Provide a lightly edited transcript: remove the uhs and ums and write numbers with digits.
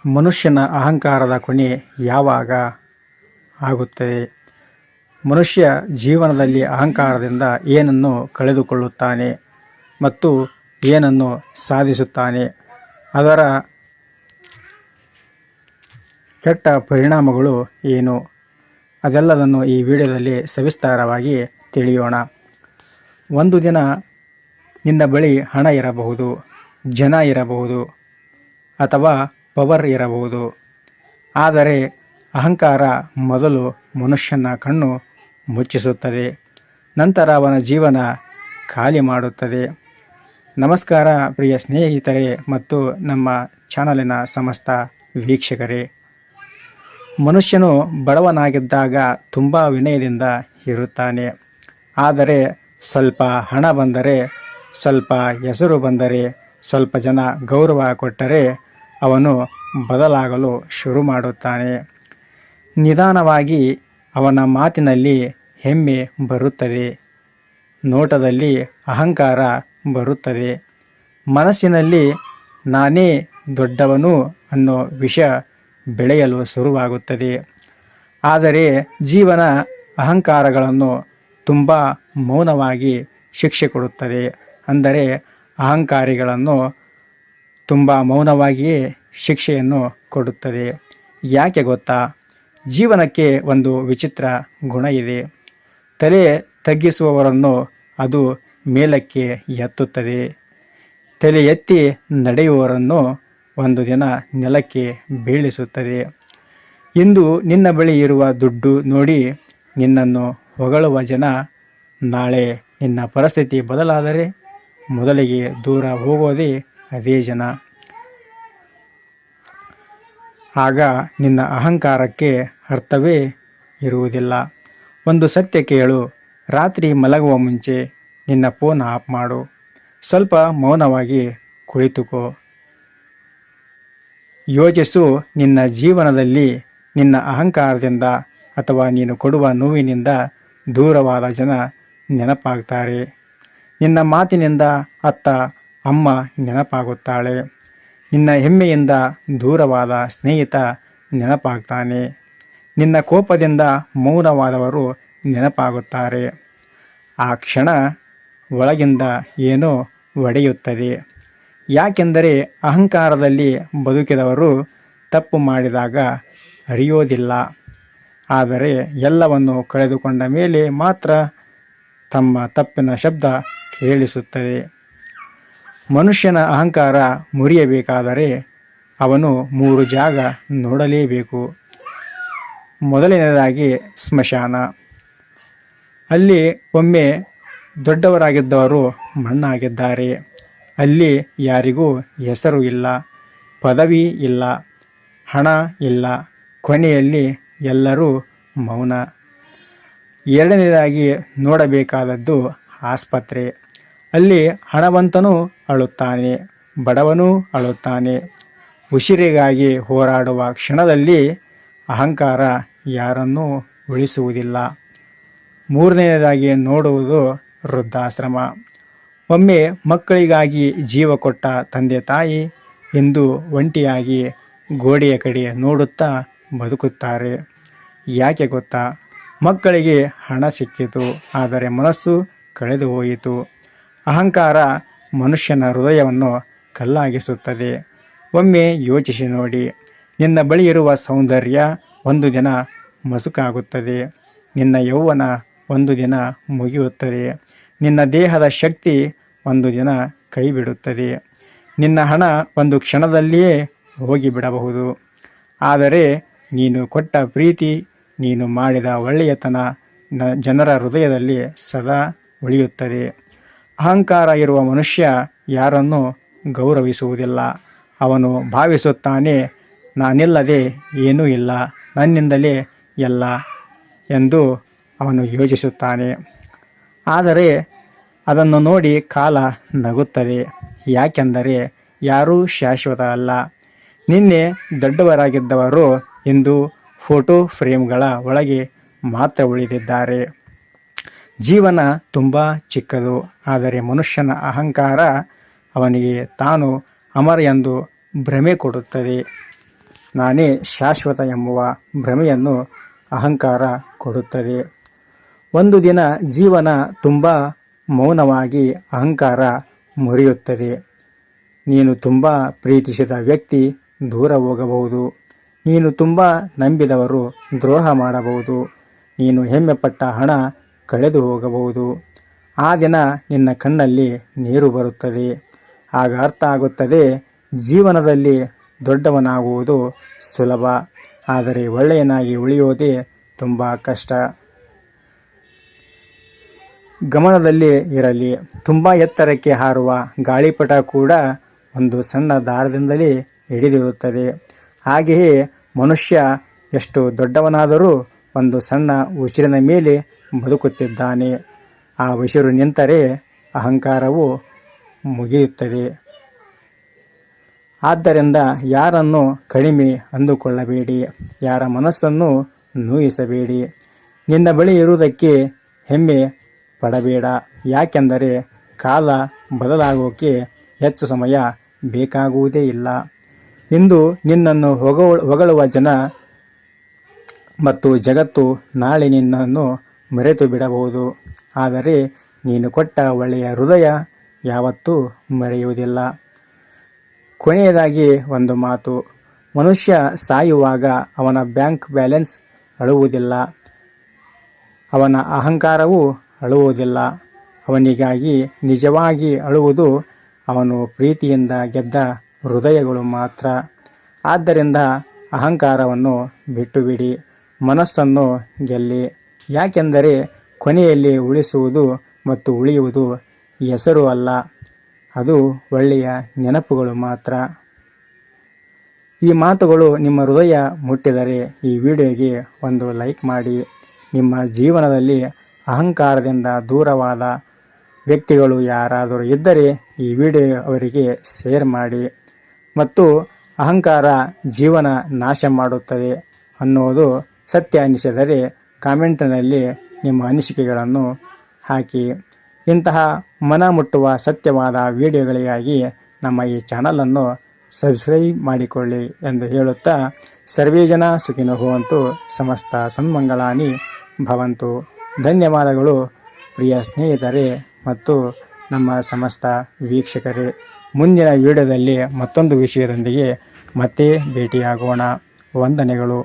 ಮನುಷ್ಯನ ಅಹಂಕಾರದ ಕೊನೆ ಯಾವಾಗ ಆಗುತ್ತದೆ? ಮನುಷ್ಯ ಜೀವನದಲ್ಲಿ ಅಹಂಕಾರದಿಂದ ಏನನ್ನು ಕಳೆದುಕೊಳ್ಳುತ್ತಾನೆ ಮತ್ತು ಏನನ್ನು ಸಾಧಿಸುತ್ತಾನೆ? ಅದರ ಕೆಟ್ಟ ಪರಿಣಾಮಗಳು ಏನು? ಅದೆಲ್ಲದನ್ನು ಈ ವಿಡಿಯೋದಲ್ಲಿ ಸವಿಸ್ತಾರವಾಗಿ ತಿಳಿಯೋಣ. ಒಂದು ದಿನ ನಿನ್ನ ಬಳಿ ಹಣ ಇರಬಹುದು, ಜನ ಇರಬಹುದು ಅಥವಾ ಪವರ್ ಇರಬಹುದು. ಆದರೆ ಅಹಂಕಾರ ಮೊದಲು ಮನುಷ್ಯನ ಕಣ್ಣು ಮುಚ್ಚಿಸುತ್ತದೆ, ನಂತರ ಅವನ ಜೀವನ ಖಾಲಿ ಮಾಡುತ್ತದೆ. ನಮಸ್ಕಾರ ಪ್ರಿಯ ಸ್ನೇಹಿತರೆ ಮತ್ತು ನಮ್ಮ ಚಾನಲಿನ ಸಮಸ್ತ ವೀಕ್ಷಕರೇ. ಮನುಷ್ಯನು ಬಡವನಾಗಿದ್ದಾಗ ತುಂಬ ವಿನಯದಿಂದ ಇರುತ್ತಾನೆ. ಆದರೆ ಸ್ವಲ್ಪ ಹಣ ಬಂದರೆ, ಸ್ವಲ್ಪ ಹೆಸರು ಬಂದರೆ, ಸ್ವಲ್ಪ ಜನ ಗೌರವ ಕೊಟ್ಟರೆ ಅವನು ಬದಲಾಗಲು ಶುರು ಮಾಡುತ್ತಾನೆ. ನಿಧಾನವಾಗಿ ಅವನ ಮಾತಿನಲ್ಲಿ ಹೆಮ್ಮೆ ಬರುತ್ತದೆ, ನೋಟದಲ್ಲಿ ಅಹಂಕಾರ ಬರುತ್ತದೆ, ಮನಸ್ಸಿನಲ್ಲಿ ನಾನೇ ದೊಡ್ಡವನು ಅನ್ನೋ ವಿಷ ಬೆಳೆಯಲು ಶುರುವಾಗುತ್ತದೆ. ಆದರೆ ಜೀವನ ಅಹಂಕಾರಗಳನ್ನು ತುಂಬ ಮೌನವಾಗಿ ಶಿಕ್ಷೆ ಕೊಡುತ್ತದೆ. ಅಂದರೆ ಅಹಂಕಾರಿಗಳನ್ನು ತುಂಬ ಮೌನವಾಗಿಯೇ ಶಿಕ್ಷೆಯನ್ನು ಕೊಡುತ್ತದೆ. ಯಾಕೆ ಗೊತ್ತಾ? ಜೀವನಕ್ಕೆ ಒಂದು ವಿಚಿತ್ರ ಗುಣ ಇದೆ. ತಲೆ ತಗ್ಗಿಸುವವರನ್ನು ಅದು ಮೇಲಕ್ಕೆ ಎತ್ತುತ್ತದೆ. ತಲೆ ಎತ್ತಿ ನಡೆಯುವವರನ್ನು ಒಂದು ದಿನ ನೆಲಕ್ಕೆ ಬೀಳಿಸುತ್ತದೆ. ಇಂದು ನಿನ್ನ ಬಳಿ ಇರುವ ದುಡ್ಡು ನೋಡಿ ನಿನ್ನನ್ನು ಹೊಗಳುವ ಜನ, ನಾಳೆ ನಿನ್ನ ಪರಿಸ್ಥಿತಿ ಬದಲಾದರೆ ಮೊದಲಿಗೆ ದೂರ ಹೋಗೋದೇ ಅದೇ ಜನ. ಆಗ ನಿನ್ನ ಅಹಂಕಾರಕ್ಕೆ ಅರ್ಥವೇ ಇರುವುದಿಲ್ಲ. ಒಂದು ಸತ್ಯ ಕೇಳು, ರಾತ್ರಿ ಮಲಗುವ ಮುಂಚೆ ನಿನ್ನ ಫೋನ್ ಆಫ್ ಮಾಡು. ಸ್ವಲ್ಪ ಮೌನವಾಗಿ ಕುಳಿತುಕೋ. ಯೋಚಿಸು, ನಿನ್ನ ಜೀವನದಲ್ಲಿ ನಿನ್ನ ಅಹಂಕಾರದಿಂದ ಅಥವಾ ನೀನು ಕೊಡುವ ನೋವಿನಿಂದ ದೂರವಾದ ಜನ ನೆನಪಾಗ್ತಾರೆ. ನಿನ್ನ ಮಾತಿನಿಂದ ಅತ್ತ ಅಮ್ಮ ನೆನಪಾಗುತ್ತಾಳೆ. ನಿನ್ನ ಹೆಮ್ಮೆಯಿಂದ ದೂರವಾದ ಸ್ನೇಹಿತ ನೆನಪಾಗ್ತಾನೆ. ನಿನ್ನ ಕೋಪದಿಂದ ಮೌನವಾದವರು ನೆನಪಾಗುತ್ತಾರೆ. ಆ ಕ್ಷಣ ಒಳಗಿಂದ ಏನೋ ಒಡೆಯುತ್ತದೆ. ಯಾಕೆಂದರೆ ಅಹಂಕಾರದಲ್ಲಿ ಬದುಕಿದವರು ತಪ್ಪು ಮಾಡಿದಾಗ ಅರಿಯೋದಿಲ್ಲ. ಆದರೆ ಎಲ್ಲವನ್ನು ಕಳೆದುಕೊಂಡ ಮೇಲೆ ಮಾತ್ರ ತಮ್ಮ ತಪ್ಪಿನ ಶಬ್ದ ಕೇಳಿಸುತ್ತದೆ. ಮನುಷ್ಯನ ಅಹಂಕಾರ ಮುರಿಯಬೇಕಾದರೆ ಅವನು 3 ಜಾಗ ನೋಡಲೇಬೇಕು. ಮೊದಲನೆಯದಾಗಿ ಸ್ಮಶಾನ. ಅಲ್ಲಿ ಒಮ್ಮೆ ದೊಡ್ಡವರಾಗಿದ್ದವರು ಮಣ್ಣಾಗಿದ್ದಾರೆ. ಅಲ್ಲಿ ಯಾರಿಗೂ ಹೆಸರು ಇಲ್ಲ, ಪದವಿ ಇಲ್ಲ, ಹಣ ಇಲ್ಲ. ಕೊನೆಯಲ್ಲಿ ಎಲ್ಲರೂ ಮೌನ. ಎರಡನೇದಾಗಿ ನೋಡಬೇಕಾದದ್ದು ಆಸ್ಪತ್ರೆ. ಅಲ್ಲಿ ಹಣವಂತನೂ ಅಳುತ್ತಾನೆ, ಬಡವನೂ ಅಳುತ್ತಾನೆ. ಉಸಿರಿಗಾಗಿ ಹೋರಾಡುವ ಕ್ಷಣದಲ್ಲಿ ಅಹಂಕಾರ ಯಾರನ್ನೂ ಉಳಿಸುವುದಿಲ್ಲ. ಮೂರನೆಯದಾಗಿ ನೋಡುವುದು ವೃದ್ಧಾಶ್ರಮ. ಒಮ್ಮೆ ಮಕ್ಕಳಿಗಾಗಿ ಜೀವ ಕೊಟ್ಟ ತಂದೆ ತಾಯಿ ಇಂದು ಒಂಟಿಯಾಗಿ ಗೋಡೆಯ ಕಡೆ ನೋಡುತ್ತಾ ಬದುಕುತ್ತಾರೆ. ಯಾಕೆ ಗೊತ್ತಾ? ಮಕ್ಕಳಿಗೆ ಹಣ ಸಿಕ್ಕಿತು, ಆದರೆ ಮನಸ್ಸು ಕಳೆದು ಹೋಯಿತು. ಅಹಂಕಾರ ಮನುಷ್ಯನ ಹೃದಯವನ್ನು ಕಲ್ಲಾಗಿಸುತ್ತದೆ. ಒಮ್ಮೆ ಯೋಚಿಸಿ ನೋಡಿ, ನಿನ್ನ ಬಳಿ ಇರುವ ಸೌಂದರ್ಯ ಒಂದು ದಿನ ಮಸುಕಾಗುತ್ತದೆ. ನಿನ್ನ ಯೌವನ ಒಂದು ದಿನ ಮುಗಿಯುತ್ತದೆ. ನಿನ್ನ ದೇಹದ ಶಕ್ತಿ ಒಂದು ದಿನ ಕೈಬಿಡುತ್ತದೆ. ನಿನ್ನ ಹಣ ಒಂದು ಕ್ಷಣದಲ್ಲಿಯೇ ಹೋಗಿಬಿಡಬಹುದು. ಆದರೆ ನೀನು ಕೊಟ್ಟ ಪ್ರೀತಿ, ನೀನು ಮಾಡಿದ ಒಳ್ಳೆಯತನ ಜನರ ಹೃದಯದಲ್ಲಿ ಸದಾ ಉಳಿಯುತ್ತದೆ. ಅಹಂಕಾರ ಇರುವ ಮನುಷ್ಯ ಯಾರನ್ನೂ ಗೌರವಿಸುವುದಿಲ್ಲ. ಅವನು ಭಾವಿಸುತ್ತಾನೆ, ನಾನಿಲ್ಲದೆ ಏನೂ ಇಲ್ಲ, ನನ್ನಿಂದಲೇ ಎಲ್ಲ ಎಂದು ಅವನು ಯೋಚಿಸುತ್ತಾನೆ. ಆದರೆ ಅದನ್ನು ನೋಡಿ ಕಾಲ ನಗುತ್ತದೆ. ಯಾಕೆಂದರೆ ಯಾರೂ ಶಾಶ್ವತ ಅಲ್ಲ. ನಿನ್ನೆ ದೊಡ್ಡವರಾಗಿದ್ದವರು ಇಂದು ಫೋಟೋ ಫ್ರೇಮ್ಗಳ ಒಳಗೆ ಮಾತ್ರ ಉಳಿದಿದ್ದಾರೆ. ಜೀವನ ತುಂಬ ಚಿಕ್ಕದು, ಆದರೆ ಮನುಷ್ಯನ ಅಹಂಕಾರ ಅವನಿಗೆ ತಾನು ಅಮರ ಎಂದು ಭ್ರಮೆ ಕೊಡುತ್ತದೆ. ನಾನೇ ಶಾಶ್ವತ ಎಂಬುವ ಭ್ರಮೆಯನ್ನು ಅಹಂಕಾರ ಕೊಡುತ್ತದೆ. ಒಂದು ದಿನ ಜೀವನ ತುಂಬ ಮೌನವಾಗಿ ಅಹಂಕಾರ ಮುರಿಯುತ್ತದೆ. ನೀನು ತುಂಬ ಪ್ರೀತಿಸಿದ ವ್ಯಕ್ತಿ ದೂರ ಹೋಗಬಹುದು. ನೀನು ತುಂಬ ನಂಬಿದವರು ದ್ರೋಹ ಮಾಡಬಹುದು. ನೀನು ಹೆಮ್ಮೆಪಟ್ಟ ಹಣ ಕಳೆದು ಹೋಗಬಹುದು. ಆ ದಿನ ನಿನ್ನ ಕಣ್ಣಲ್ಲಿ ನೀರು ಬರುತ್ತದೆ. ಆಗ ಅರ್ಥ ಆಗುತ್ತದೆ, ಜೀವನದಲ್ಲಿ ದೊಡ್ಡವನಾಗುವುದು ಸುಲಭ, ಆದರೆ ಒಳ್ಳೆಯನಾಗಿ ಉಳಿಯೋದೇ ತುಂಬ ಕಷ್ಟ. ಗಮನದಲ್ಲಿ ಇರಲಿ, ತುಂಬ ಎತ್ತರಕ್ಕೆ ಹಾರುವ ಗಾಳಿಪಟ ಕೂಡ ಒಂದು ಸಣ್ಣ ದಾರದಿಂದಲೇ ಹಿಡಿದಿರುತ್ತದೆ. ಹಾಗೆಯೇ ಮನುಷ್ಯ ಎಷ್ಟು ದೊಡ್ಡವನಾದರೂ ಒಂದು ಸಣ್ಣ ಉಸಿರಿನ ಮೇಲೆ ಬದುಕುತ್ತಿದ್ದಾನೆ. ಆ ಉಸಿರು ನಿಂತರೆ ಅಹಂಕಾರವು ಮುಗಿಯುತ್ತದೆ. ಆದ್ದರಿಂದ ಯಾರನ್ನು ಕಡಿಮೆ ಅಂದುಕೊಳ್ಳಬೇಡಿ, ಯಾರ ಮನಸ್ಸನ್ನು ನೋಯಿಸಬೇಡಿ. ನಿನ್ನ ಬಳಿ ಇರುವುದಕ್ಕೆ ಹೆಮ್ಮೆ ಪಡಬೇಡ, ಯಾಕೆಂದರೆ ಕಾಲ ಬದಲಾಗೋಕೆ ಹೆಚ್ಚು ಸಮಯ ಬೇಕಾಗುವುದೇ ಇಲ್ಲ. ಇಂದು ನಿನ್ನನ್ನು ಹೊಗಳುವ ಜನ ಮತ್ತು ಜಗತ್ತು ನಾಳೆ ನಿನ್ನನ್ನು ಮರೆತು ಬಿಡಬಹುದು, ಆದರೆ ನೀನು ಕೊಟ್ಟ ಒಳ್ಳೆಯ ಹೃದಯ ಯಾವತ್ತೂ ಮರೆಯುವುದಿಲ್ಲ. ಕೊನೆಯದಾಗಿ ಒಂದು ಮಾತು, ಮನುಷ್ಯ ಸಾಯುವಾಗ ಅವನ ಬ್ಯಾಂಕ್ ಬ್ಯಾಲೆನ್ಸ್ ಅಳುವುದಿಲ್ಲ, ಅವನ ಅಹಂಕಾರವೂ ಅಳುವುದಿಲ್ಲ. ಅವನಿಗಾಗಿ ನಿಜವಾಗಿ ಅಳುವುದು ಅವನು ಪ್ರೀತಿಯಿಂದ ಗೆದ್ದ ಹೃದಯಗಳು ಮಾತ್ರ. ಆದ್ದರಿಂದ ಅಹಂಕಾರವನ್ನು ಬಿಟ್ಟುಬಿಡಿ, ಮನಸ್ಸನ್ನು ಗೆಲ್ಲಿ. ಯಾಕೆಂದರೆ ಕೊನೆಯಲ್ಲಿ ಉಳಿಸುವುದು ಮತ್ತು ಉಳಿಯುವುದು ಹೆಸರು ಅಲ್ಲ, ಅದು ಒಳ್ಳೆಯ ನೆನಪುಗಳು ಮಾತ್ರ. ಈ ಮಾತುಗಳು ನಿಮ್ಮ ಹೃದಯ ಮುಟ್ಟಿದರೆ ಈ ವಿಡಿಯೋಗೆ ಒಂದು ಲೈಕ್ ಮಾಡಿ. ನಿಮ್ಮ ಜೀವನದಲ್ಲಿ ಅಹಂಕಾರದಿಂದ ದೂರವಾದ ವ್ಯಕ್ತಿಗಳು ಯಾರಾದರೂ ಇದ್ದರೆ ಈ ವಿಡಿಯೋ ಅವರಿಗೆ ಶೇರ್ ಮಾಡಿ. ಮತ್ತು ಅಹಂಕಾರ ಜೀವನ ನಾಶ ಮಾಡುತ್ತದೆ ಅನ್ನೋದು ಸತ್ಯ ಅನಿಸಿದರೆ ಕಾಮೆಂಟ್ನಲ್ಲಿ ನಿಮ್ಮ ಅನಿಸಿಕೆಗಳನ್ನು ಹಾಕಿ. ಇಂತಹ ಮನ ಮುಟ್ಟುವ ಸತ್ಯವಾದ ವಿಡಿಯೋಗಳಿಗಾಗಿ ನಮ್ಮ ಈ ಚಾನಲನ್ನು ಸಬ್ಸ್ಕ್ರೈಬ್ ಮಾಡಿಕೊಳ್ಳಿ ಎಂದು ಹೇಳುತ್ತಾ, ಸರ್ವೇ ಜನ ಸುಖಿನೋ ಭವಂತು, ಸಮಸ್ತ ಸನ್ಮಂಗಳಾನಿ ಭವಂತು. ಧನ್ಯವಾದಗಳು ಪ್ರಿಯ ಸ್ನೇಹಿತರೆ ಮತ್ತು ನಮ್ಮ ಸಮಸ್ತ ವೀಕ್ಷಕರೇ. ಮುಂದಿನ ವಿಡಿಯೋದಲ್ಲಿ ಮತ್ತೊಂದು ವಿಷಯದೊಂದಿಗೆ ಮತ್ತೆ ಭೇಟಿಯಾಗೋಣ. ವಂದನೆಗಳು.